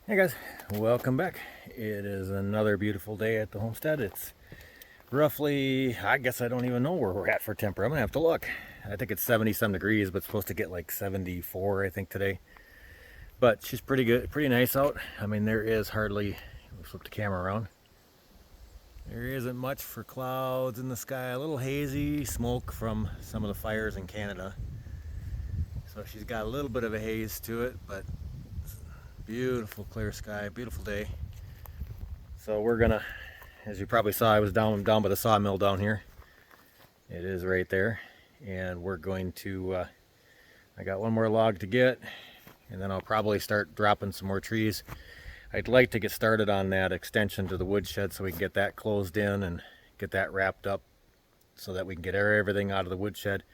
Hey guys, welcome back. It is another beautiful day at the homestead. It's roughly, I guess I don't even know where we're at for temperature. I'm gonna have to look. I think it's 70 some degrees, but it's supposed to get like 74, I think, today. But she's pretty good, pretty nice out. I mean, there is hardly, we'll flip the camera around. There isn't much for clouds in the sky. A little hazy smoke from some of the fires in Canada. So she's got a little bit of a haze to it, but beautiful clear sky, beautiful day. So we're gonna, as you probably saw, I was down by the sawmill down here. It is right there, and we're going to. I got one more log to get, and then I'll probably start dropping some more trees. I'd like to get started on that extension to the woodshed so we can get that closed in and get that wrapped up, so that we can get everything out of the woodshed.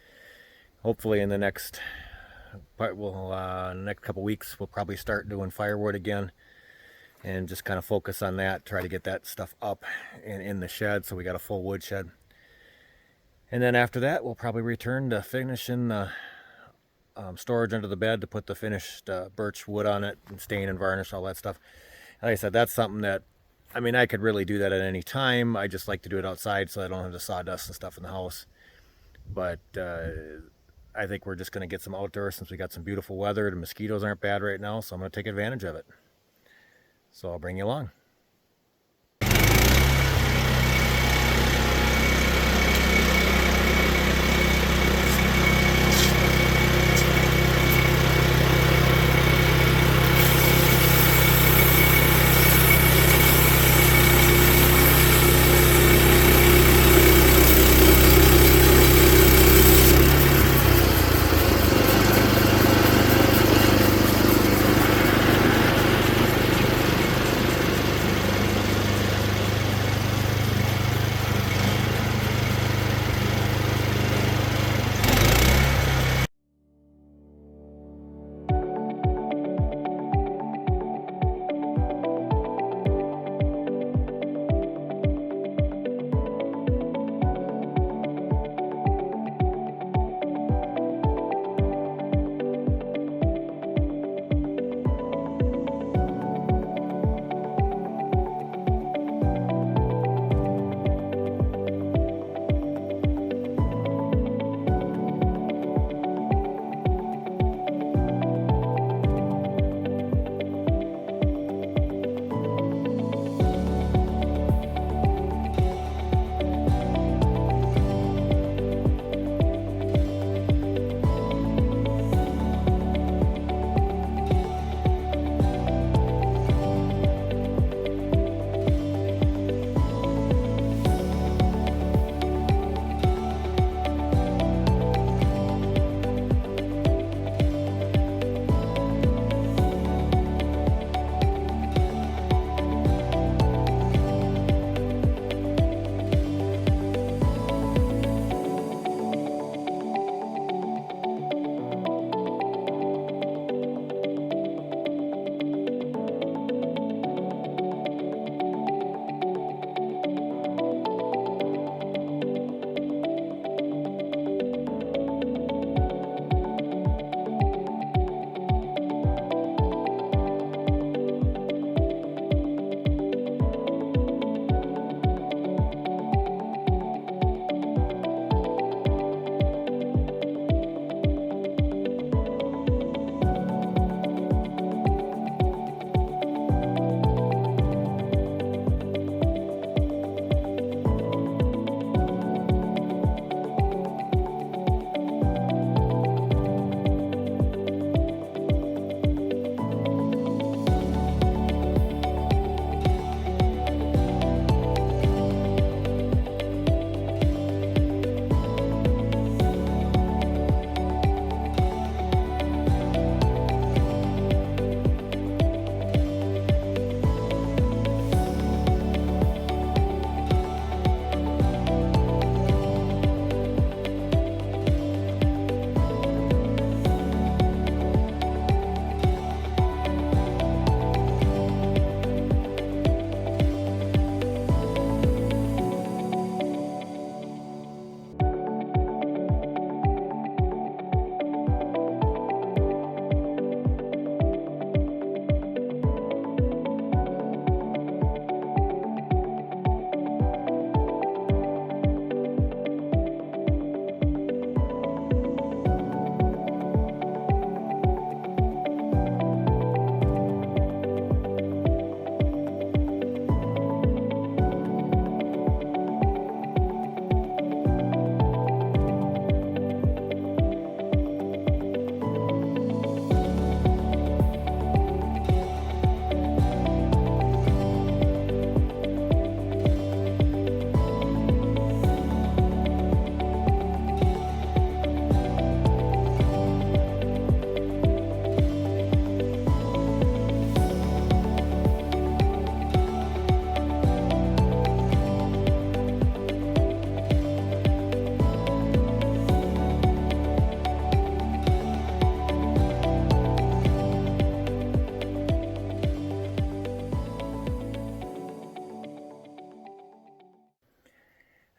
Hopefully, in the next next couple weeks, we'll probably start doing firewood again and just kind of focus on that, try to get that stuff up and in the shed so we got a full wood shed. And then after that, we'll probably return to finishing the storage under the bed to put the finished birch wood on it and stain and varnish, all that stuff. Like I said, that's something that, I mean, I could really do that at any time. I just like to do it outside so I don't have the sawdust and stuff in the house. But I think we're just going to get some outdoors since we got some beautiful weather. The mosquitoes aren't bad right now, so I'm going to take advantage of it. So I'll bring you along.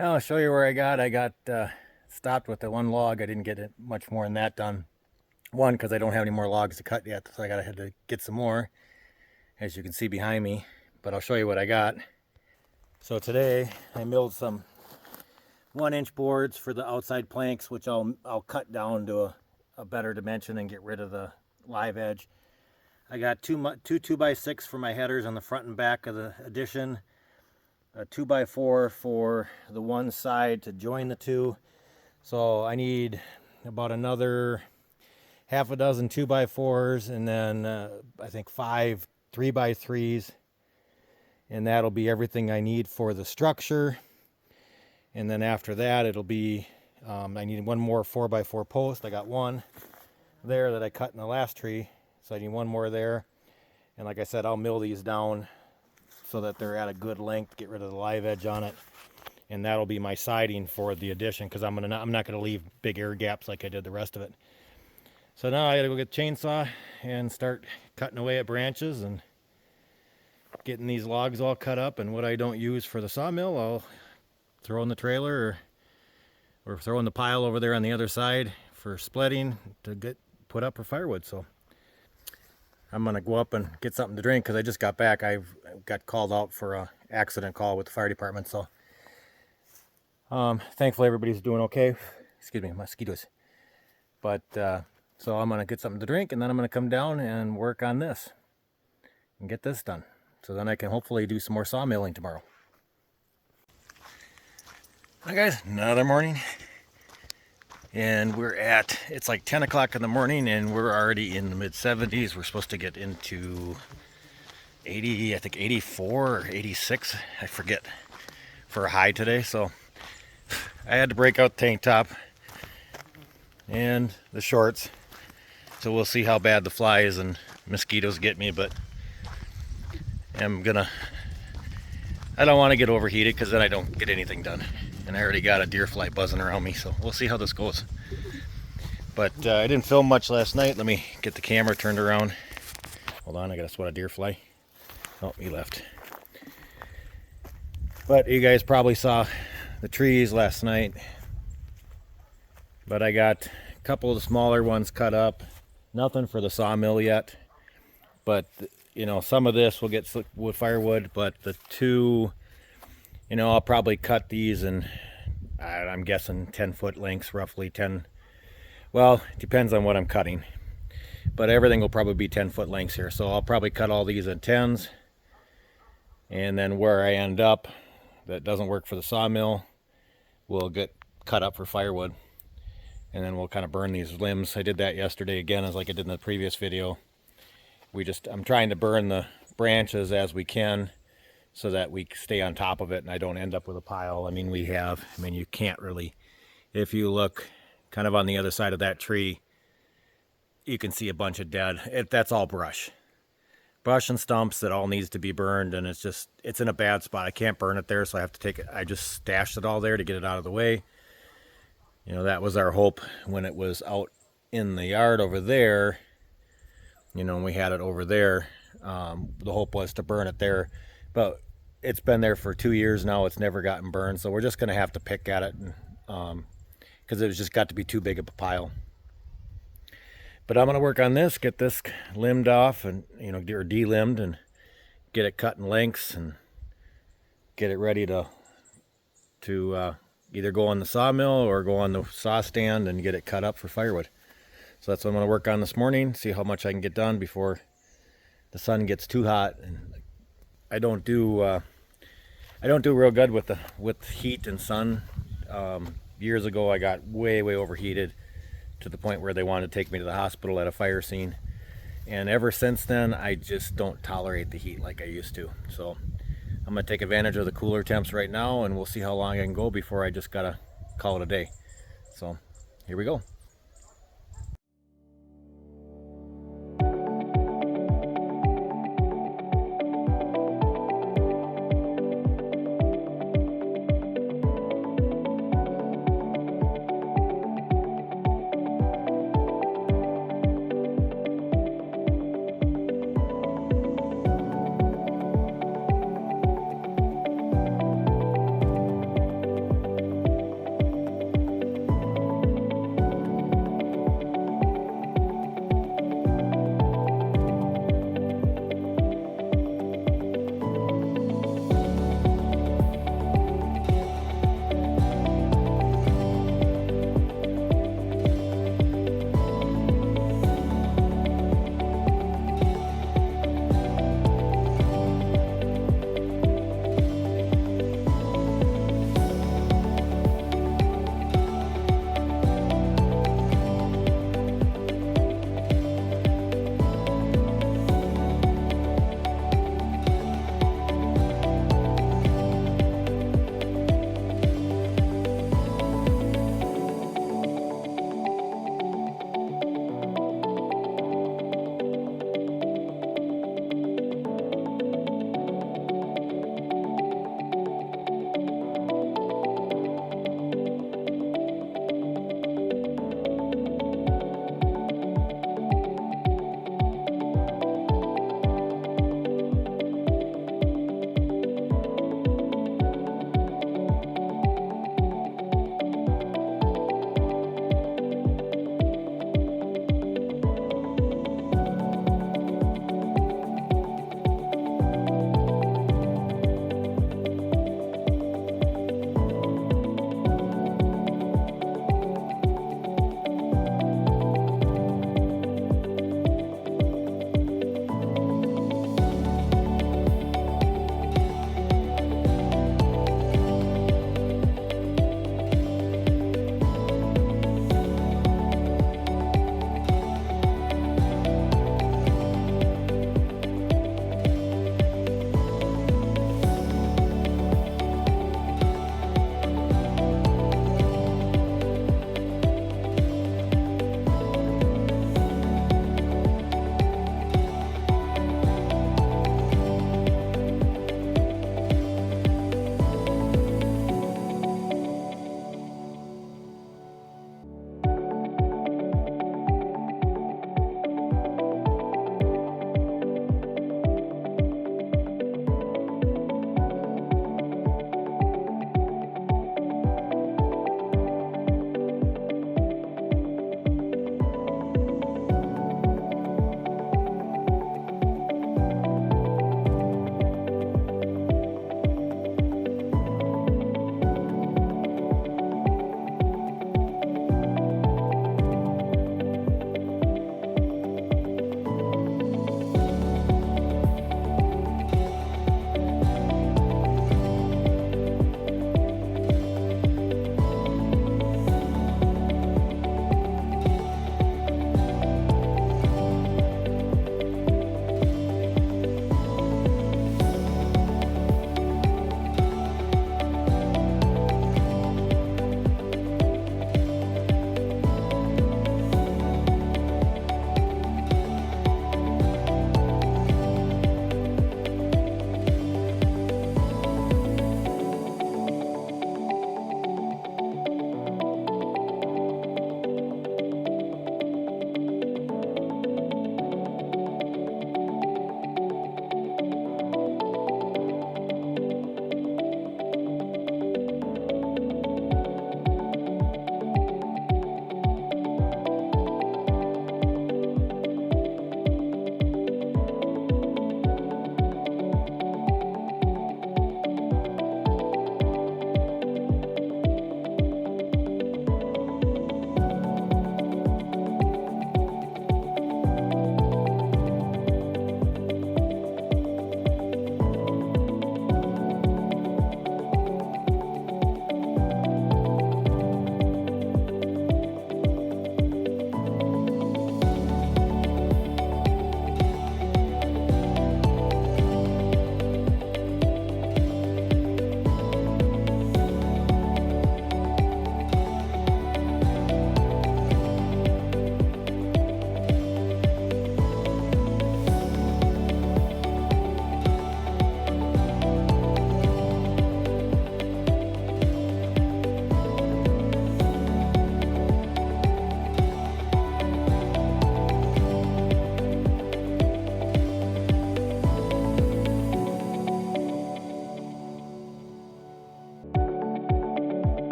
I'll show you where I got stopped with the one log. I didn't get it much more than that done. One, because I don't have any more logs to cut yet, so I had to get some more, as you can see behind me. But I'll show you what I got. So today I milled some 1-inch boards for the outside planks, which I'll cut down to a better dimension and get rid of the live edge. I got two 2x6 for my headers on the front and back of the addition, a 2x4 for the one side to join the two. So I need about another half a dozen 2x4s, and then I think 5 3x3s, and that'll be everything I need for the structure. And then after that, it'll be I need one more 4x4 post. I got one there that I cut in the last tree, so I need one more there. And like I said, I'll mill these down so that they're at a good length, get rid of the live edge on it, and that'll be my siding for the addition, because I'm not gonna leave big air gaps like I did the rest of it. So now I gotta go get the chainsaw and start cutting away at branches and getting these logs all cut up. And what I don't use for the sawmill, I'll throw in the trailer or throw in the pile over there on the other side for splitting to get put up for firewood. So I'm gonna go up and get something to drink, because I just got back. I got called out for a accident call with the fire department. So thankfully everybody's doing okay. Excuse me, mosquitoes. But so I'm gonna get something to drink, and then I'm gonna come down and work on this and get this done, so then I can hopefully do some more sawmilling tomorrow. Hi guys, another morning, and it's like 10 o'clock in the morning, and we're already in the mid 70s. We're supposed to get into 80, I think 84 or 86, I forget, for a high today. So I had to break out the tank top and the shorts, so we'll see how bad the flies and mosquitoes get me. But I don't want to get overheated, because then I don't get anything done, and I already got a deer fly buzzing around me. So we'll see how this goes. But I didn't film much last night. Let me get the camera turned around. Hold on, I gotta swat a deer fly. Oh, he left. But you guys probably saw the trees last night, but I got a couple of the smaller ones cut up. Nothing for the sawmill yet, but you know, some of this will get wood firewood. But the two, you know, I'll probably cut these, and I'm guessing 10-foot lengths, roughly 10. Well, it depends on what I'm cutting, but everything will probably be 10-foot lengths here. So I'll probably cut all these at 10s, and then where I end up that doesn't work for the sawmill will get cut up for firewood, and then we'll kind of burn these limbs. I did that yesterday again, as like I did in the previous video. I'm trying to burn the branches as we can, so that we stay on top of it and I don't end up with a pile. I mean, you can't really, if you look kind of on the other side of that tree, you can see a bunch of that's all brush and stumps that all needs to be burned, and it's in a bad spot. I can't burn it there, so I have to take it. I just stashed it all there to get it out of the way. You know, that was our hope when it was out in the yard over there. You know, when we had it over there, the hope was to burn it there, but it's been there for 2 years now. It's never gotten burned, so we're just going to have to pick at it, because it's just got to be too big of a pile. But I'm going to work on this, get this limbed off, and or de-limbed, and get it cut in lengths, and get it ready to either go on the sawmill or go on the saw stand and get it cut up for firewood. So that's what I'm going to work on this morning, see how much I can get done before the sun gets too hot. And I don't do real good with heat and sun. Years ago I got way overheated to the point where they wanted to take me to the hospital at a fire scene, and ever since then I just don't tolerate the heat like I used to. So I'm going to take advantage of the cooler temps right now, and we'll see how long I can go before I just gotta call it a day. So here we go.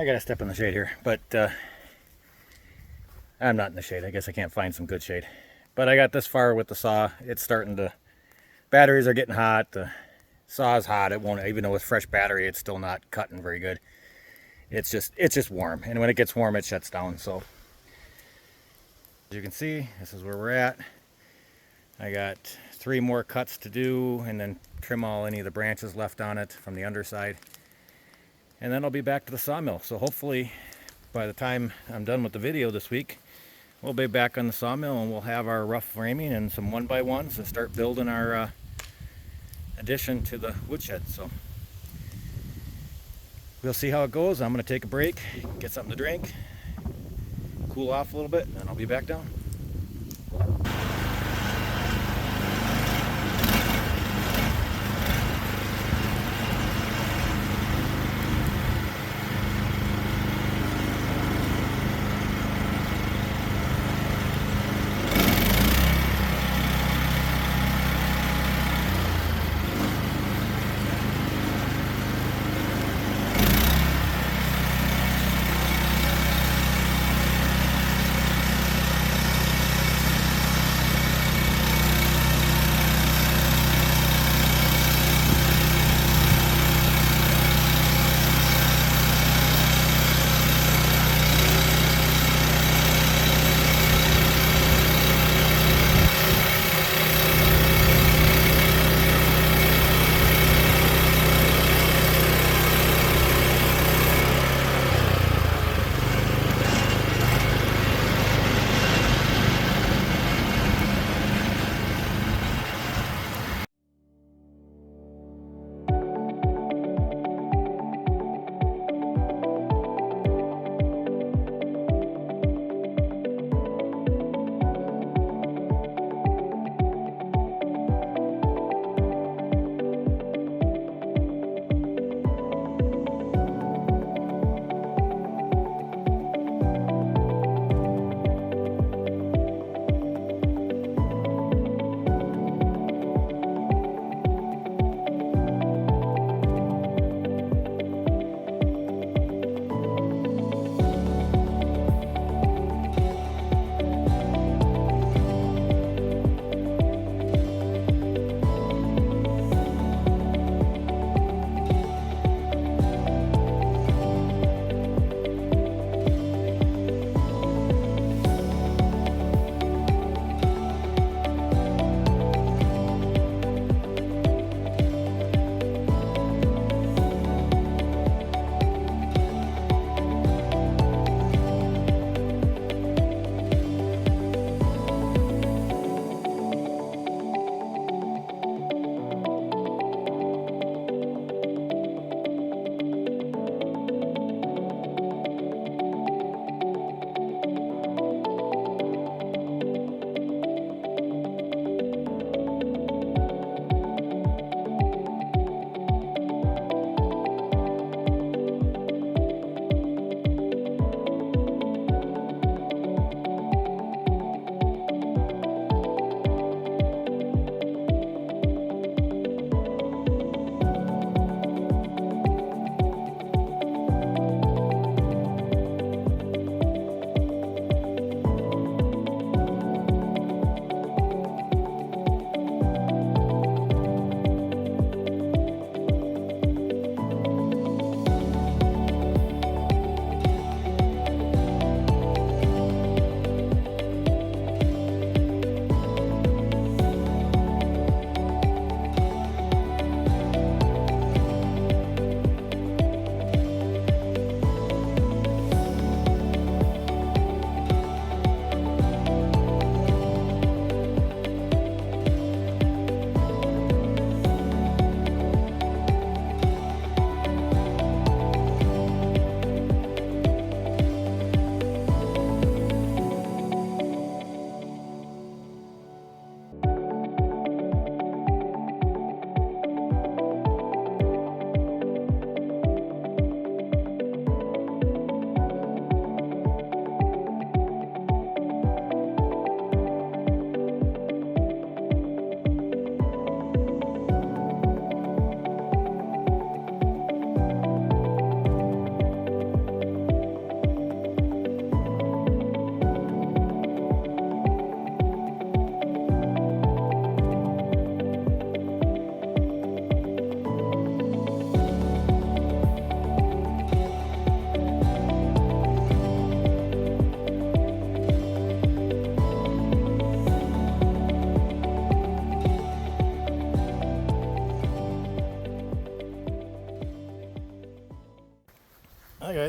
I gotta step in the shade here, but I'm not in the shade. I guess I can't find some good shade. But I got this far with the saw. It's starting to, batteries are getting hot. The saw is hot. It won't, even though it's fresh battery, it's still not cutting very good. It's just warm. And when it gets warm, it shuts down. So as you can see, this is where we're at. I got 3 more cuts to do and then trim all any of the branches left on it from the underside. And then I'll be back to the sawmill. So hopefully by the time I'm done with the video this week, we'll be back on the sawmill and we'll have our rough framing and some 1x1s and start building our addition to the woodshed. So we'll see how it goes. I'm going to take a break, get something to drink, cool off a little bit, and then I'll be back down.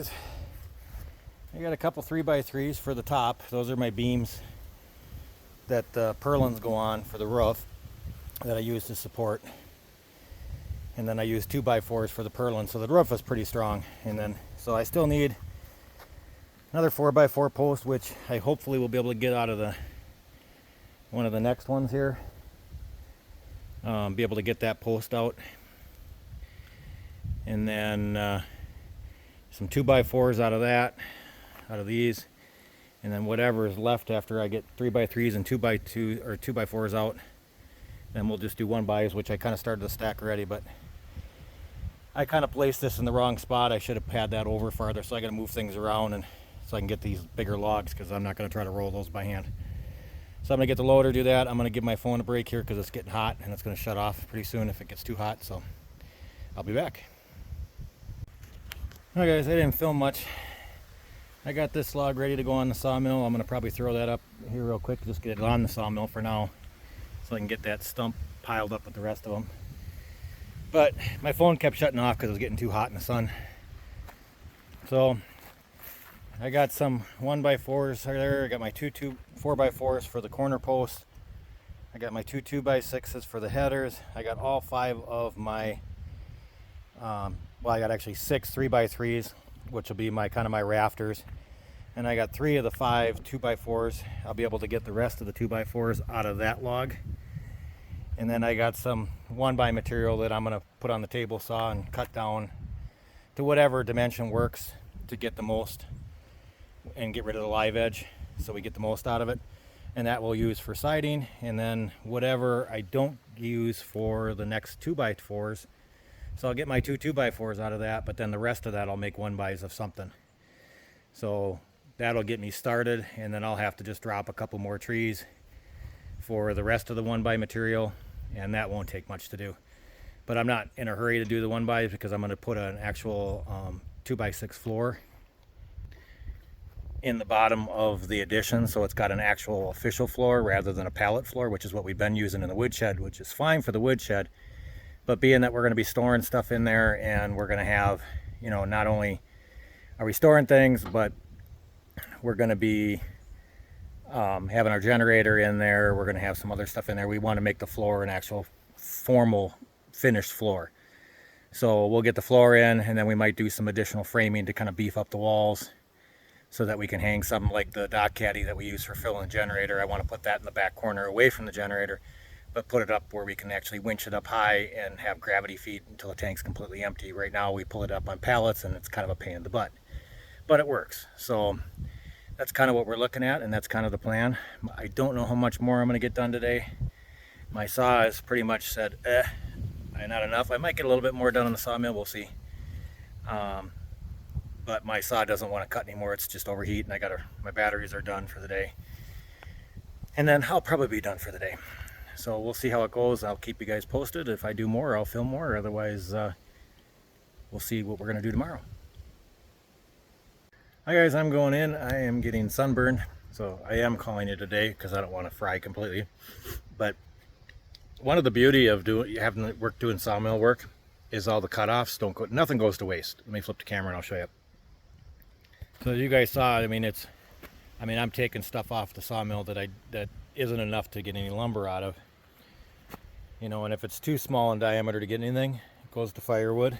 guys, I got a couple 3x3s for the top. Those are my beams that the purlins go on for the roof that I use to support. And then I use 2x4s for the purlin, so the roof is pretty strong. And then, so I still need another 4x4 post, which I hopefully will be able to get out of the one of the next ones here. Be able to get that post out. And then some 2x4s out of that, out of these. And then whatever is left after I get 3x3s and 2x2 or 2x4s out, then we'll just do 1x's, which I kind of started to stack already, but I kind of placed this in the wrong spot. I should have had that over farther, so I got to move things around and so I can get these bigger logs, because I'm not going to try to roll those by hand. So I'm going to get the loader, do that. I'm going to give my phone a break here because it's getting hot and it's going to shut off pretty soon if it gets too hot. So I'll be back. Alright guys, I didn't film much. I got this log ready to go on the sawmill. I'm going to probably throw that up here real quick, just get it on the sawmill for now so I can get that stump piled up with the rest of them. But my phone kept shutting off because it was getting too hot in the sun. So I got some 1x4s there. I got my 4x4s for the corner posts. I got my 2x6s for the headers. I got all 5 of my, well, I got actually 6 3x3s, which will be my kind of my rafters. And I got 3 of the 5 2x4s. I'll be able to get the rest of the 2x4s out of that log. And then I got some 1x material that I'm going to put on the table saw and cut down to whatever dimension works to get the most and get rid of the live edge so we get the most out of it. And that we'll use for siding. And then whatever I don't use for the next 2x4s, so I'll get my 2 2x4s out of that, but then the rest of that I'll make 1x's of something. So that'll get me started, and then I'll have to just drop a couple more trees for the rest of the 1x material, and that won't take much to do. But I'm not in a hurry to do the 1x's because I'm going to put an actual 2x6 floor in the bottom of the addition, so it's got an actual official floor rather than a pallet floor, which is what we've been using in the woodshed, which is fine for the woodshed. But being that we're going to be storing stuff in there, and we're going to have, you know, not only are we storing things, but we're going to be having our generator in there. We're going to have some other stuff in there. We want to make the floor an actual formal finished floor. So we'll get the floor in, and then we might do some additional framing to kind of beef up the walls so that we can hang something like the dock caddy that we use for filling the generator. I want to put that in the back corner away from the generator, but put it up where we can actually winch it up high and have gravity feed until the tank's completely empty. Right now we pull it up on pallets and it's kind of a pain in the butt, but it works. So that's kind of what we're looking at, and that's kind of the plan. I don't know how much more I'm going to get done today. My saw has pretty much said, not enough. I might get a little bit more done on the sawmill, we'll see. But my saw doesn't want to cut anymore. It's just overheat, and my batteries are done for the day. And then I'll probably be done for the day. So we'll see how it goes. I'll keep you guys posted. If I do more, I'll film more. Otherwise, we'll see what we're going to do tomorrow. Hi guys, I'm going in. I am getting sunburned. So I am calling it a day because I don't want to fry completely. But one of the beauty of having work doing sawmill work is all the cutoffs don't go, nothing goes to waste. Let me flip the camera and I'll show you. So you guys saw, I'm taking stuff off the sawmill that isn't enough to get any lumber out of. You know, and if it's too small in diameter to get anything, it goes to firewood.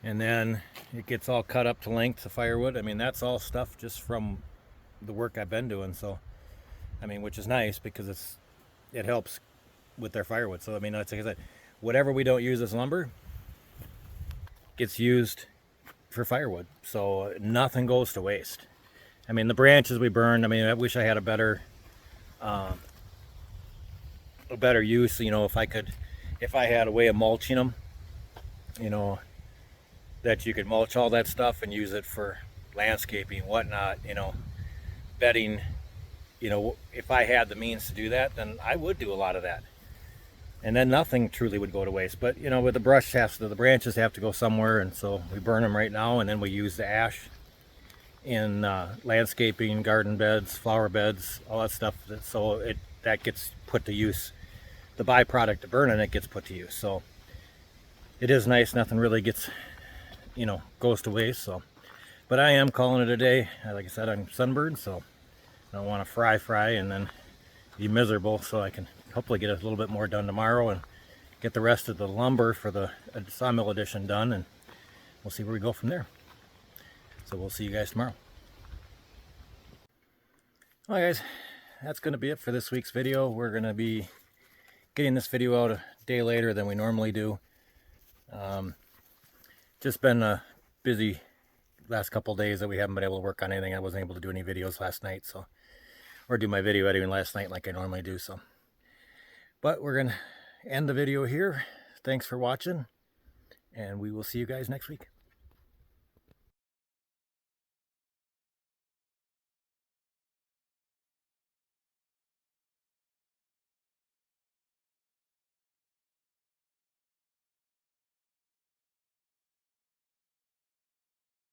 And then it gets all cut up to length to firewood. I mean, that's all stuff just from the work I've been doing. So, which is nice because it helps with their firewood. So, that's like I said, whatever we don't use as lumber gets used for firewood. So nothing goes to waste. The branches we burned, I wish I had a better use. You know, if I had a way of mulching them, you know, that you could mulch all that stuff and use it for landscaping, whatnot, you know, bedding. You know, if I had the means to do that, then I would do a lot of that. And then nothing truly would go to waste. But, you know, with the the branches have to go somewhere, and so we burn them right now, and then we use the ash in landscaping, garden beds, flower beds, all that stuff. So that gets put to use. The byproduct of burning it gets put to use. So it is nice. Nothing really gets you know, goes to waste. So, but I am calling it a day. Like I said, I'm sunburned, so I don't want to fry and then be miserable. So I can hopefully get a little bit more done tomorrow and get the rest of the lumber for the sawmill edition done, and we'll see where we go from there. So we'll see you guys tomorrow. Well, guys, that's going to be it for this week's video. We're going to be getting this video out a day later than we normally do. Just been a busy last couple days that we haven't been able to work on anything. I wasn't able to do any videos last night, so, or do my video editing last night like I normally do. So, but we're gonna end the video here. Thanks for watching, and we will see you guys next week.